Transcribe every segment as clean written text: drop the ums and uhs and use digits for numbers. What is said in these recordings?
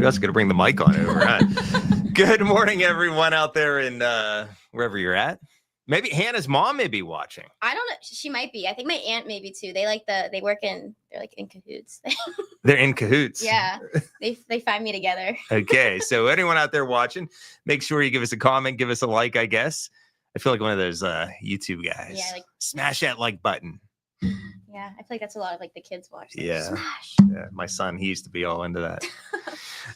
Somebody else got to bring the mic on over, huh? Good morning, everyone out there in wherever you're at. Maybe Hannah's mom may be watching. I don't know. She might be. I think my aunt maybe too. They're like in cahoots. They're in cahoots. Yeah. They find me together. Okay. So anyone out there watching, make sure you give us a comment, give us a like, I guess. I feel like one of those YouTube guys. Yeah, smash that like button. Yeah, I feel like that's a lot of like the kids watch. Yeah. Smash. Yeah. My son, he used to be all into that.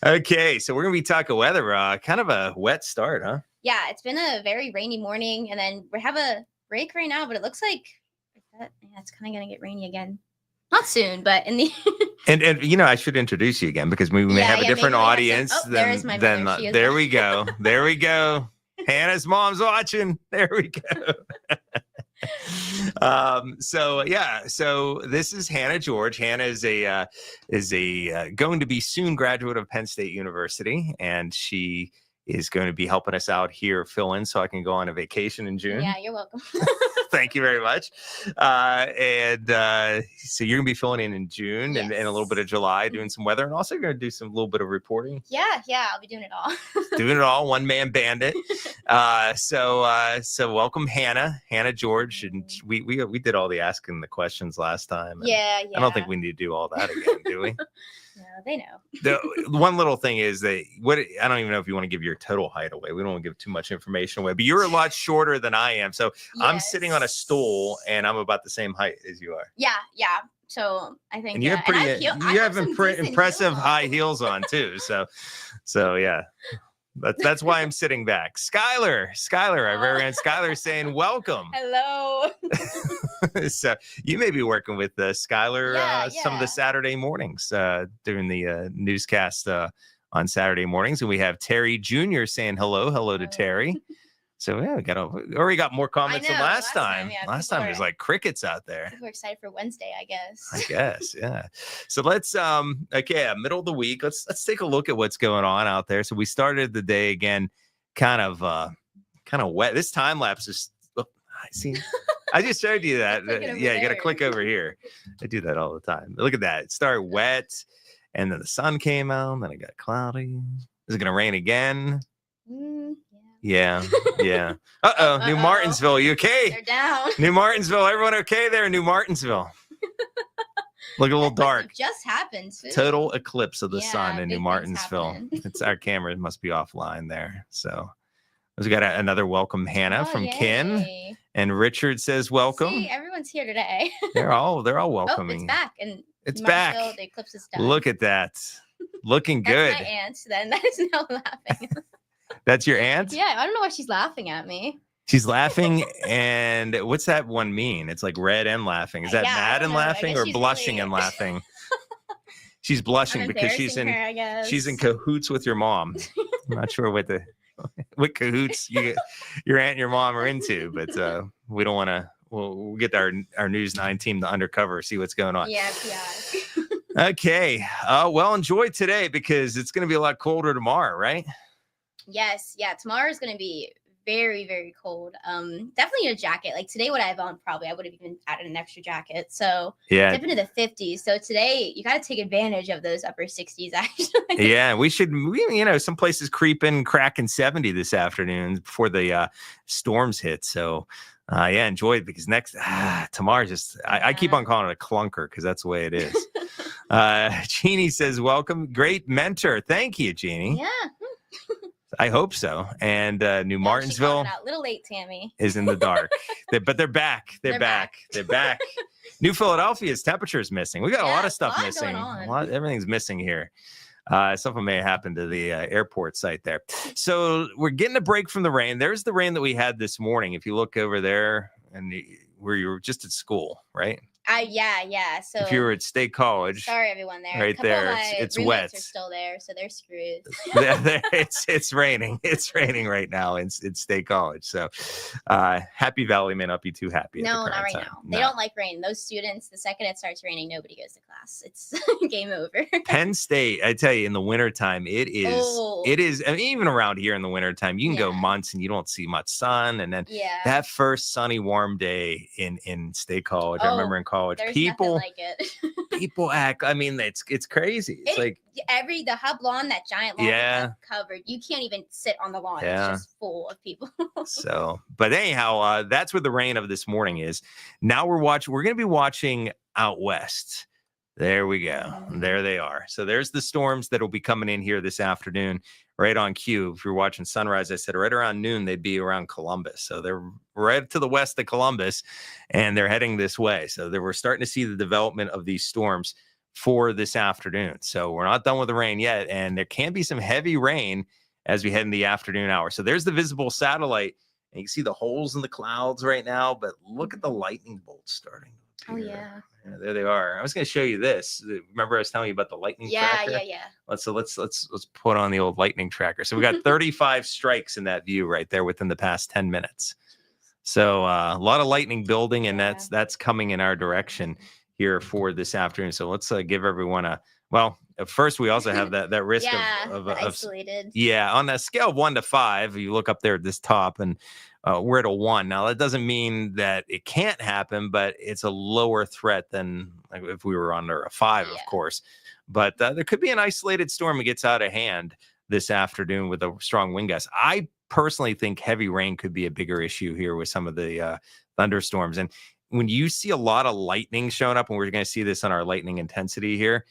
Okay. So we're going to be talking weather. Kind of a wet start, huh? Yeah, it's been a very rainy morning, and then we have a break right now, but it looks like it's kind of going to get rainy again. Not soon, but in the and I should introduce you again because we may have a different audience than there we go. There we go. Hannah's mom's watching. There we go. So this is Hannah George. Hannah is a going to be soon graduate of Penn State University, and she is going to be helping us out here, fill in so I can go on a vacation in June. Yeah, you're welcome. Thank you very much. So you're going to be filling in June and a little bit of July, doing some weather, and also you're going to do some little bit of reporting. Yeah, I'll be doing it all. Doing it all, one-man bandit. So welcome, Hannah George. And we did all the asking the questions last time. Yeah. I don't think we need to do all that again, do we? No, they know. The one little thing is that I don't even know if you want to give your total height away. We don't want to give too much information away, but you're a lot shorter than I am. So yes. I'm sitting on a stool and I'm about the same height as you are. Yeah. So I think. And you have you have impressive high heels on too. So yeah. That's why I'm sitting back. Skylar, our very own Skylar saying welcome. Hello. So you may be working with Skylar some of the Saturday mornings during the newscast on Saturday mornings. And we have Terry Jr. saying hello to Terry. So yeah, we already got more comments than last time. Last time it was like crickets out there. We're excited for Wednesday, I guess. Yeah. So let's middle of the week. Let's take a look at what's going on out there. So we started the day again, kind of wet. This time lapse is. I just showed you that. You got to click over here. I do that all the time. Look at that. It started wet, and then the sun came out. Then it got cloudy. Is it going to rain again? Yeah. Uh-oh. New Martinsville. You okay? They're down. New Martinsville. Everyone okay there in New Martinsville? Look a little dark. It just happened. Too. Total eclipse of the sun in New Martinsville. It's our camera must be offline there. So we got another welcome, Hannah from Ken. And Richard says welcome. See, everyone's here today. They're all welcoming. It's back. And it's back. The eclipse is done. Look at that. Looking good. That's my aunt then. That is now laughing. That's your aunt? Yeah, I don't know why she's laughing at me. She's laughing, and what's that one mean? It's like red and laughing. Is that mad and laughing or blushing and laughing? She's blushing because she's in cahoots with your mom. I'm not sure what cahoots your aunt and your mom are into, but we don't want to. We'll get our News 9 team to undercover, see what's going on. Yeah. Okay. Well, enjoy today because it's going to be a lot colder tomorrow, right? Yes. Yeah. Tomorrow is going to be very, very cold. Definitely need a jacket. Like today, what I have on, probably I would have even added an extra jacket. So dip into the 50s. So today, you got to take advantage of those upper 60s. Actually. Yeah, we some places cracking 70 this afternoon before the storms hit. So enjoy it because tomorrow I keep on calling it a clunker because that's the way it is. Jeannie says welcome, great mentor. Thank you, Jeannie. Yeah. I hope so. And New Martinsville a little late, Tammy, is in the dark. But they're back. They're back. New Philadelphia's temperature is missing. We got a lot of stuff missing. Everything's missing here. Something may have happened to the airport site there. So we're getting a break from the rain. There's the rain that we had this morning. If you look over there and where you were just at school, right? Yeah. So if you were at State College, sorry everyone there. Right there, it's wet. Are still there, so they're screwed. It's raining. It's raining right now in State College. So Happy Valley may not be too happy. No, not right now. They don't like rain. Those students, the second it starts raining, nobody goes to class. It's game over. Penn State, I tell you, in the wintertime, it is. I mean, even around here in the wintertime, you can go months and you don't see much sun. And then that first sunny, warm day in State College, I remember in college. college. There's People nothing like it. people act. I mean, it's crazy. It's like the hub lawn, that giant lawn is covered. You can't even sit on the lawn. Yeah. It's just full of people. So, but anyhow, that's where the rain of this morning is. Now we're going to be watching out west. There we go. There they are. So there's the storms that will be coming in here this afternoon, right on cue. If you're watching sunrise, I said right around noon, they'd be around Columbus. So they're right to the west of Columbus, and they're heading this way. So we're starting to see the development of these storms for this afternoon. So we're not done with the rain yet, and there can be some heavy rain as we head in the afternoon hour. So there's the visible satellite, and you can see the holes in the clouds right now, but look at the lightning bolts starting. Oh, yeah. There they are. I was going to show you this. Remember I was telling you about the lightning tracker? Yeah. Let's put on the old lightning tracker. So we got 35 strikes in that view right there within the past 10 minutes. So a lot of lightning building, and that's coming in our direction here for this afternoon. So let's give everyone first we also have that risk of isolated. On a scale of 1 to 5, you look up there at this top, and we're at a 1. Now that doesn't mean that it can't happen, but it's a lower threat than like if we were under a 5, of course. But there could be an isolated storm that gets out of hand this afternoon with a strong wind gust. I personally think heavy rain could be a bigger issue here with some of the thunderstorms. And when you see a lot of lightning showing up, and we're going to see this on our lightning intensity here,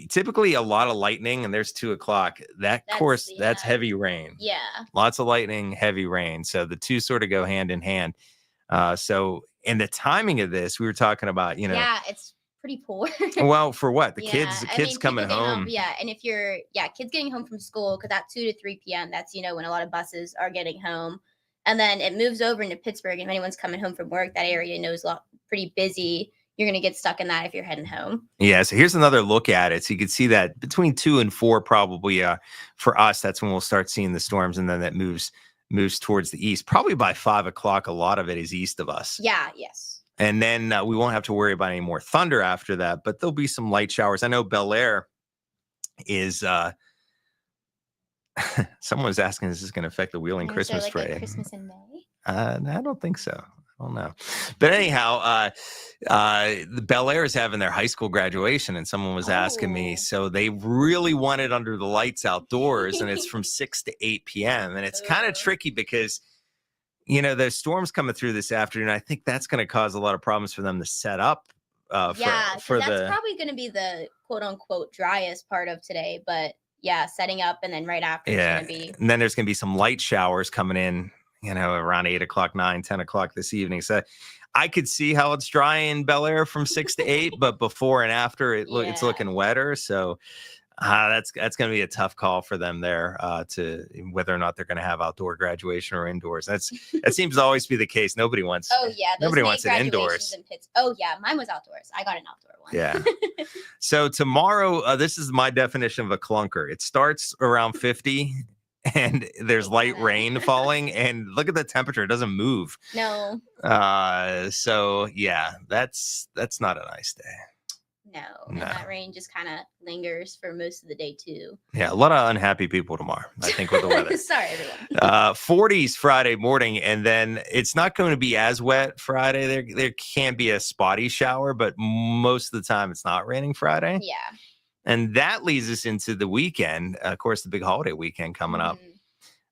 typically a lot of lightning, and there's 2 o'clock, that's heavy rain. Yeah. Lots of lightning, heavy rain. So the two sort of go hand in hand. So in the timing of this, we were talking about, it's pretty poor. Well, for what? The kids coming home. And if you're, kids getting home from school, because at 2 to 3 p.m., that's, when a lot of buses are getting home. And then it moves over into Pittsburgh, and if anyone's coming home from work, that area knows pretty busy. You're going to get stuck in that if you're heading home. Yeah. So here's another look at it. So you can see that between 2 and 4, probably for us, that's when we'll start seeing the storms. And then that moves towards the east. Probably by 5 o'clock, a lot of it is east of us. Yeah. Yes. And then we won't have to worry about any more thunder after that, but there'll be some light showers. I know Bel Air is, someone was asking, is this going to affect the Wheeling Christmas parade? Christmas in May? I don't think so. I don't know. But anyhow, the Bel Air is having their high school graduation, and someone was asking me, so they really want it under the lights outdoors, and it's from 6 to 8 p.m. And it's kind of tricky because, there's storms coming through this afternoon. I think that's going to cause a lot of problems for them to set up. That's probably going to be the quote unquote driest part of today. But setting up and then right after it's going to be. And then there's going to be some light showers coming in, around 8 o'clock, 9, 10 o'clock this evening. So I could see how it's dry in Bel Air from 6 to 8, but before and after it's looking wetter. So that's going to be a tough call for them there to whether or not they're going to have outdoor graduation or indoors. That seems to always be the case. Nobody wants it indoors. Mine was outdoors. I got an outdoor one. Yeah. So tomorrow, this is my definition of a clunker. It starts around 50. And there's light rain falling, and look at the temperature; it doesn't move. No. So that's not a nice day. No. And that rain just kind of lingers for most of the day too. Yeah, a lot of unhappy people tomorrow, I think, with the weather. Sorry, everyone. 40s Friday morning, and then it's not going to be as wet Friday. There can be a spotty shower, but most of the time it's not raining Friday. Yeah. And that leads us into the weekend. Of course, the big holiday weekend coming up.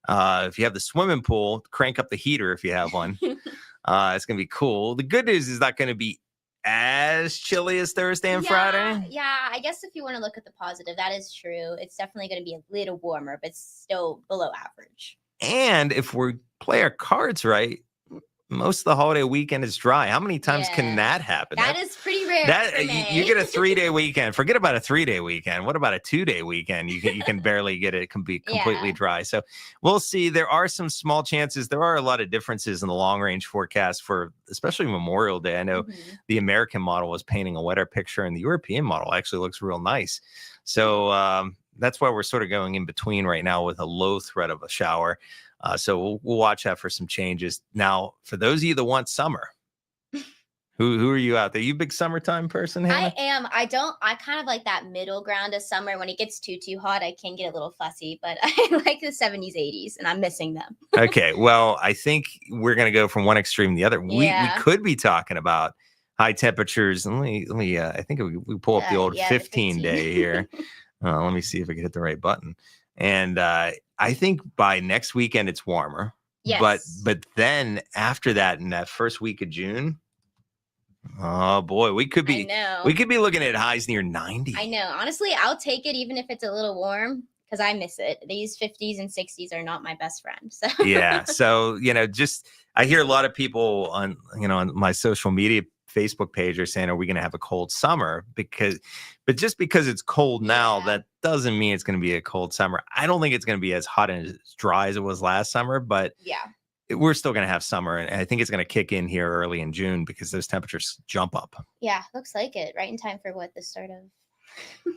If you have the swimming pool, crank up the heater if you have one. It's going to be cool. The good news is not going to be as chilly as Thursday and Friday. Yeah, I guess if you want to look at the positive, that is true. It's definitely going to be a little warmer, but still below average. And if we play our cards right, most of the holiday weekend is dry. How many times can that happen? That is pretty rare. You get a 3-day weekend. Forget about a 3-day weekend. What about a 2-day weekend? You can barely get it. It can be completely dry. So we'll see. There are some small chances. There are a lot of differences in the long range forecast for especially Memorial Day. I know the American model was painting a wetter picture, and the European model actually looks real nice. So that's why we're sort of going in between right now with a low threat of a shower. So we'll watch out for some changes. Now, for those of you that want summer, who are you out there? You a big summertime person, Hannah? I am. I kind of like that middle ground of summer. When it gets too hot, I can get a little fussy, but I like the 70s, 80s, and I'm missing them. Okay. Well, I think we're going to go from one extreme to the other. We could be talking about high temperatures. I think we pull up the old 15 day here. Let me see if I can hit the right button. And I think by next weekend it's warmer. Yes. But then after that, in that first week of June, oh boy, we could be looking at highs near 90. I know. Honestly, I'll take it even if it's a little warm because I miss it. These 50s and 60s are not my best friend. So yeah. So, I hear a lot of people on my social media Facebook page are saying, are we going to have a cold summer? But just because it's cold now, that doesn't mean it's going to be a cold summer. I don't think it's going to be as hot and as dry as it was last summer, but we're still going to have summer. And I think it's going to kick in here early in June because those temperatures jump up. Yeah, looks like it. Right in time for the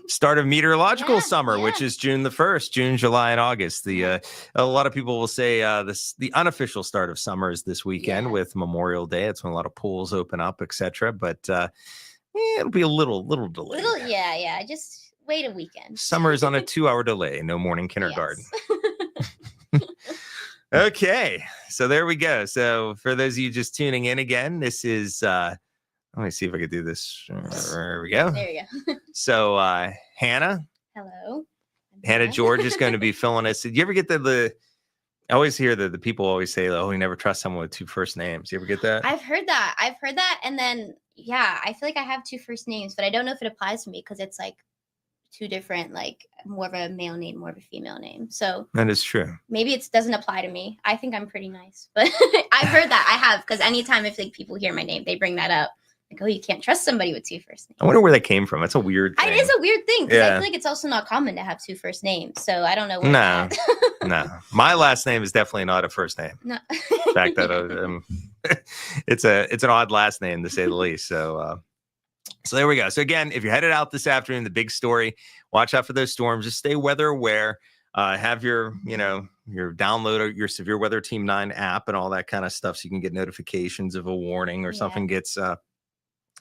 start of meteorological summer, which is June the 1st, June, July, and August. A lot of people will say the unofficial start of summer is this weekend with Memorial Day. It's when a lot of pools open up, etc. But it'll be a little delayed. Just wait a weekend. Summer is on a 2-hour delay. No morning kindergarten. Okay, so there we go. So for those of you just tuning in again, this is let me see if I could do this. There we go. There you go. So Hannah. Hello. Hannah George is going to be filling us. Did you ever get the I always hear that the people always say, oh, you never trust someone with 2 first names. You ever get that? I've heard that. And then, I feel like I have 2 first names, but I don't know if it applies to me because it's like 2 different, like more of a male name, more of a female name. So that is true. Maybe it doesn't apply to me. I think I'm pretty nice, but I've heard that. I have, because anytime if people hear my name, they bring that up. Like, oh, you can't trust somebody with 2 first names. I wonder where that came from. That's a weird thing. It is a weird thing because I feel like it's also not common to have 2 first names. So I don't know. No. My last name is definitely not a first name. No. In fact, it's an odd last name to say the least. So there we go. So again, if you're headed out this afternoon, the big story, watch out for those storms. Just stay weather aware. Have your download your Severe Weather Team 9 app and all that kind of stuff so you can get notifications if a warning or something gets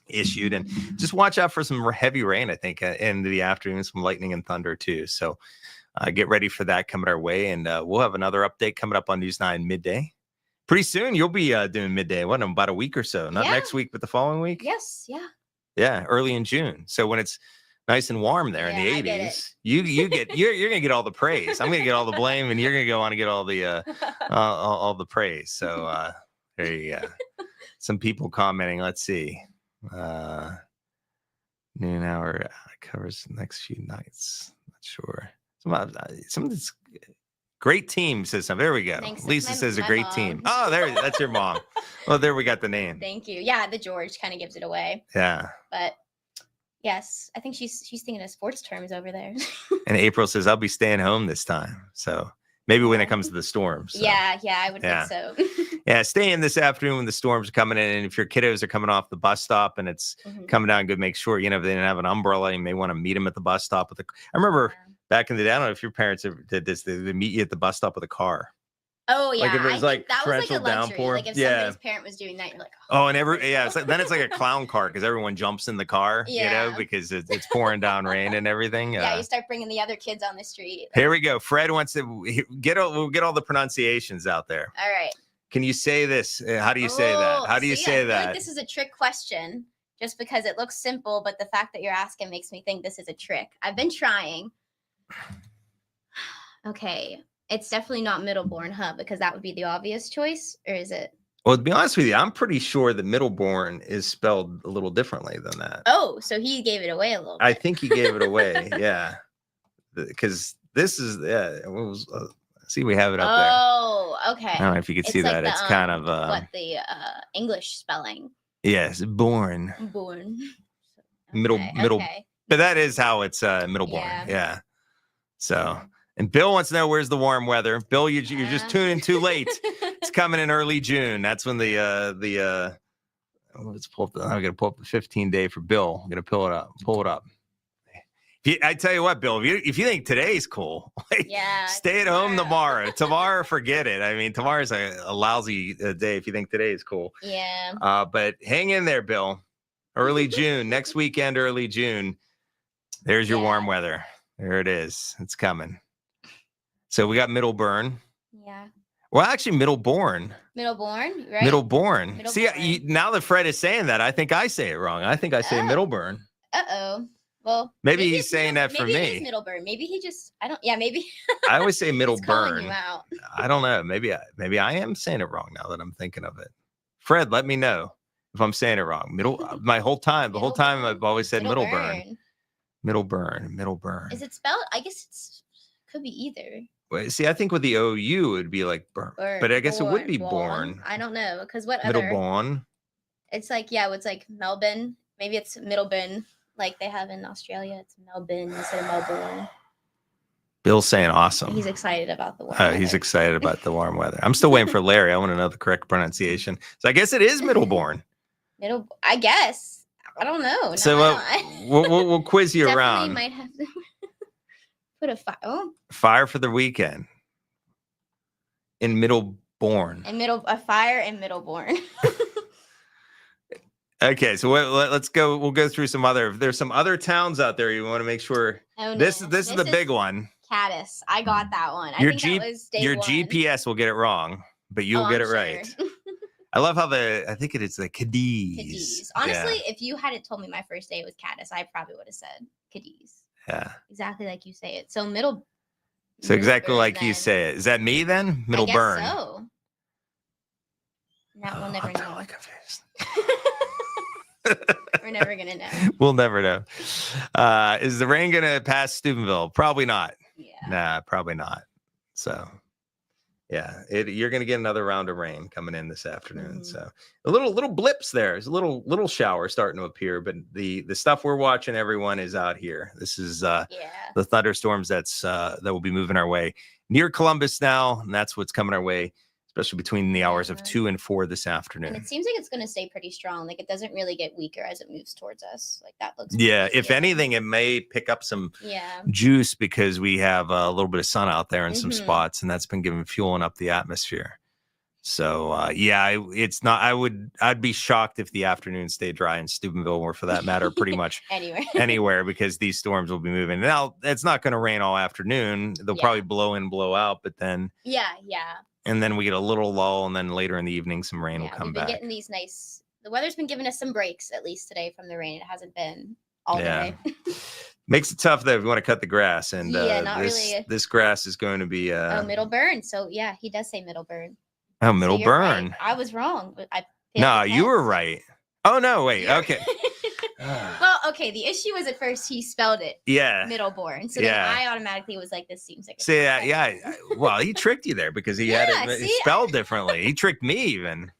issued. And just watch out for some heavy rain, I think, in the afternoon, some lightning and thunder too. So get ready for that coming our way. And we'll have another update coming up on News 9 midday. Pretty soon, you'll be doing midday. What, in about a week or so? Not next week, but the following week? Yes, yeah. Yeah, early in June. So when it's nice and warm there in the 80s, you're gonna get all the praise. I'm gonna get all the blame, and you're gonna go on and get all the praise. So there you go. Some people commenting. Let's see. Noon hour covers the next few nights. Not sure. Some of this great team says something. There we go. Thanks. Lisa says a great team. Oh, that's your mom. Well, there we got the name. Thank you. Yeah, the George kind of gives it away. Yeah. But yes, I think she's thinking of sports terms over there. And April says, I'll be staying home this time. So maybe when it comes to the storms. So. Yeah, I would think so. Yeah, stay in this afternoon when the storms are coming in. And if your kiddos are coming off the bus stop and it's coming down good, make sure, if they didn't have an umbrella, you may want to meet them at the bus stop. I remember back in the day, I don't know if your parents ever did this, they meet you at the bus stop with a car. Oh, yeah. Like if it was like that was like a luxury. Downpour. Like if somebody's parent was doing that, you're like, and then it's like a clown car because everyone jumps in the car, because it's pouring down rain and everything. Yeah, you start bringing the other kids on the street. Here we go. Fred wants to we'll get all the pronunciations out there. All right. Can you say this? How do you say that? How do you say that? I feel like this is a trick question just because it looks simple, but the fact that you're asking makes me think this is a trick. I've been trying. Okay. It's definitely not Middleborn, huh? Because that would be the obvious choice, or is it? Well, to be honest with you, I'm pretty sure that Middleborn is spelled a little differently than that. Oh, so he gave it away a little bit. I think he gave it away, yeah. Because this is, see, we have it up there. Oh, okay. I don't know if you could see that. It's kind of what the English spelling. Yes, born. Born. Middle. Okay. But that is how it's Middleborn. Yeah. So. And Bill wants to know where's the warm weather. Bill, you're just tuning too late. It's coming in early June. That's when let's pull up. I'm gonna pull up the 15-day for Bill. I'm gonna pull it up. I tell you what, Bill, if you think today's cool, stay at home tomorrow. Tomorrow, forget it. I mean, tomorrow's a lousy day if you think today is cool. Yeah. But hang in there, Bill. Early June, next weekend, early June. There's your warm weather. There it is. It's coming. So we got Middleburn. Yeah. Well, actually, Middleborn. Middleborn, right? Middleborn. See, now that Fred is saying that, I think I say it wrong. I think I say Middleburn. Uh-oh. Well, maybe he's saying that for me. Maybe it is Middleburn. Maybe he just, maybe. I always say Middleburn. Calling you out. I don't know. Maybe I am saying it wrong now that I'm thinking of it. Fred, let me know if I'm saying it wrong. The whole time I've always said Middleburn. Middleburn. Is it spelled? I guess could be either. Well, see, I think with the OU it would be like burn, but I guess it would be born. I don't know because what Middleborn. It's like it's like Melbourne. Maybe it's Middleburn, like they have in Australia. It's Melbourne instead of Melbourne. Bill's saying awesome. He's excited about the warm weather. He's excited about the warm weather. I'm still waiting for Larry. I want to know the correct pronunciation. So I guess it is Middleborn. I guess. I don't know. No, so we'll quiz you around. Might have to put a fire. Oh. Fire for the weekend in Middleborn. A fire in Middleborn. Okay, so let's go. We'll go through some other. There's some other towns out there. You want to make sure. Oh, no. This is the big one. Caddis. I got that one. Your GPS will get it wrong, but you'll get it right. I love how I think it is the Cadiz. Honestly, if you hadn't told me my first day was Caddis, I probably would have said Cadiz. Yeah. Exactly like you say it. So exactly like you say it. Is that me then? Middleburn. I guess so. That we'll never know. Like a face. We're never gonna know. We'll never know. Is the rain gonna pass Steubenville? Probably not. Yeah. Nah, probably not. So, yeah, you're gonna get another round of rain coming in this afternoon. Mm-hmm. So, a little blips there. There's a little shower starting to appear, but the stuff we're watching, everyone, is out here. This is the thunderstorms that will be moving our way near Columbus now, and that's what's coming our way, especially between the hours of 2 and 4 this afternoon. And it seems like it's going to stay pretty strong. Like it doesn't really get weaker as it moves towards us. Like that looks. Yeah. If anything, it may pick up some juice because we have a little bit of sun out there in some spots, and that's been fueling up the atmosphere. So it's not. I'd be shocked if the afternoon stayed dry in Steubenville, or for that matter, pretty much anywhere, because these storms will be moving. Now it's not going to rain all afternoon. They'll probably blow in, blow out, but then and then we get a little lull, and then later in the evening, some rain will come back. Getting these the weather's been giving us some breaks, at least today, from the rain. It hasn't been all day. Makes it tough though if you want to cut the grass. And this grass is going to be Middleburn. So he does say Middleburn. Oh, Middleburn. Right. I was wrong. No, you were right. Oh no, wait. Okay. Well, okay. The issue was at first he spelled it. Yeah. Middleborn. So then I automatically was like, this seems like. Well, he tricked you there because he had it spelled differently. He tricked me even.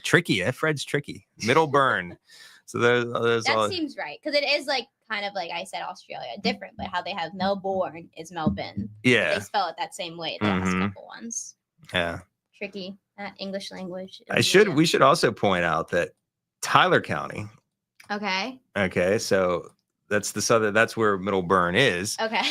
Tricky. Fred's tricky. Middleburn. So that seems right, because it is like kind of like I said, Australia, different, but how they have Melbourne is Melbourne. Yeah. They spell it that same way. The last couple ones. Yeah. Tricky. That English language. We should also point out that Tyler County. Okay. So that's where Middleburn is. Okay.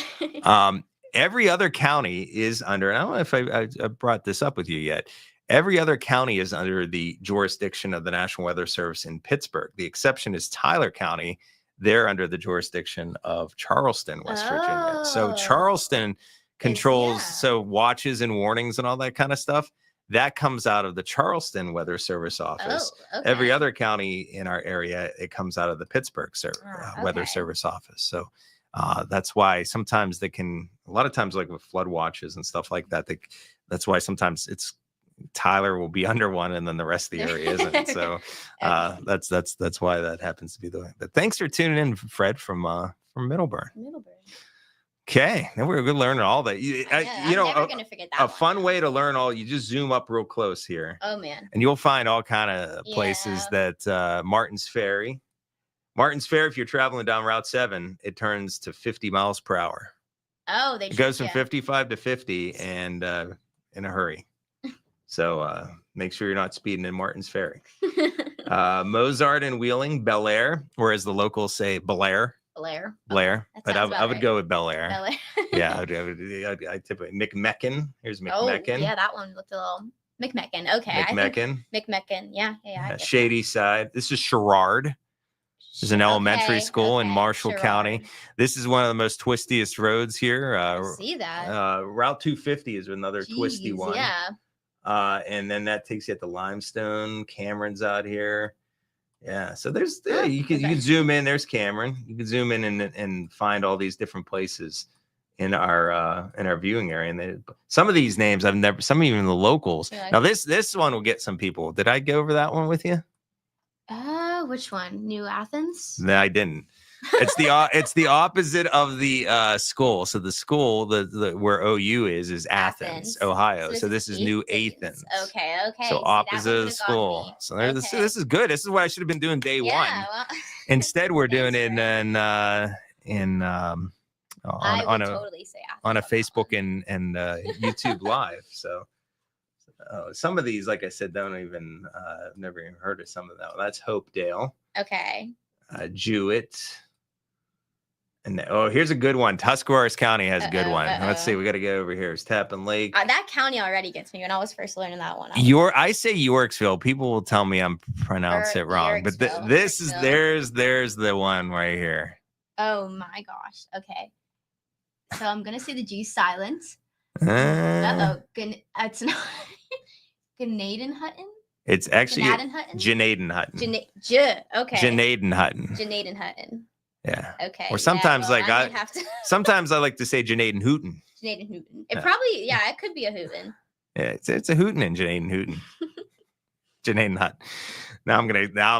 Every other county is under, and I don't know if I brought this up with you yet. Every other county is under the jurisdiction of the National Weather Service in Pittsburgh. The exception is Tyler County. They're under the jurisdiction of Charleston, West Virginia. So Charleston controls watches and warnings and all that kind of stuff. That comes out of the Charleston Weather Service office. Every other county in our area, it comes out of the Pittsburgh Weather Service office. So that's why sometimes a lot of times, like with flood watches and stuff like that, that's why sometimes Tyler will be under one and then the rest of the area isn't. So that's why that happens to be the way. But thanks for tuning in, Fred, from Middleburn. Okay, now we're going to learn all that. I'm never going to forget that. A fun way to learn all. You just zoom up real close here. Oh man! And you'll find all kind of places that Martin's Ferry. If you're traveling down Route 7, it turns to 50 miles per hour. Oh, it goes from 55 to 50, and in a hurry. So make sure you're not speeding in Martin's Ferry. Mozart and Wheeling, Bel Air, or as the locals say, Blair. Blair. But I would go with Bel Air. Yeah, I typically McMecken. Here's McMecken. Yeah, that one looked a little McMecken. Okay. McMecken. Yeah. Shady Side. This is Sherrard. There's an elementary school in Marshall County. This is one of the most twistiest roads here. I see that. Route 250 is another twisty one. Yeah. And then that takes you at the Limestone. Cameron's out here. Yeah, so there's you can zoom in. There's Cameron. You can zoom in and find all these different places in our viewing area. And some of these names I've never. Some even the locals. Now this one will get some people. Did I go over that one with you? Which one? New Athens? No, I didn't. It's the opposite of the school. So the school, the where OU is Athens, Ohio. So this is New Athens. Okay. So opposite of the school. So this is good. This is what I should have been doing day one. Well, instead, we're doing it on a Facebook and YouTube Live. So some of these, like I said, don't even I've never even heard of some of them. That's Hopedale. Okay. Jewett. And here's a good one. Tuscarawas County has a good one. Let's see. We got to go over here. It's Tappan Lake. That county already gets me when I was first learning that one. I say Yorksville. People will tell me I'm pronouncing it wrong, but there's the one right here. Oh my gosh. Okay. So I'm gonna say the G silent. It's not Gnaden Hutton. It's actually Janaden Hutton. Okay. Janaden Hutton. Janaden Hutton. Yeah. Okay. Or sometimes sometimes I like to say Janaden Hooten. Janaden Hooten. It probably it could be a Hooten. Yeah, it's a Hooten in Janaden Hooten. Janaden Hutton. Now I'm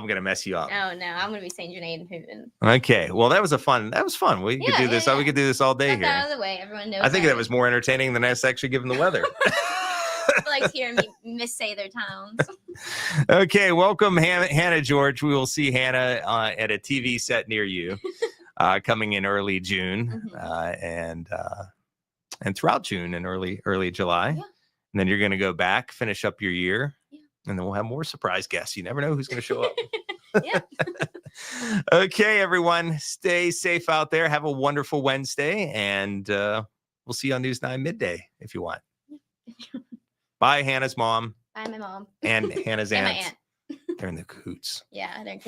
gonna mess you up. Oh no, I'm gonna be saying Janaden Hooten. Okay. Well, that was fun. We could do this. We could do this all day here. Out of the way. Everyone knows. I think that was more entertaining than us actually giving the weather. People like hearing me missay their towns. Okay, welcome Hannah George. We will see Hannah at a TV set near you coming in early June and throughout June and early July. Yeah. And then you're going to go back, finish up your year, and then we'll have more surprise guests. You never know who's going to show up. Yeah. Okay, everyone, stay safe out there. Have a wonderful Wednesday, and we'll see you on News 9 midday if you want. Bye, Hannah's mom. Bye, my mom. And Hannah's aunt. And my aunt. They're in the cahoots. Yeah, they're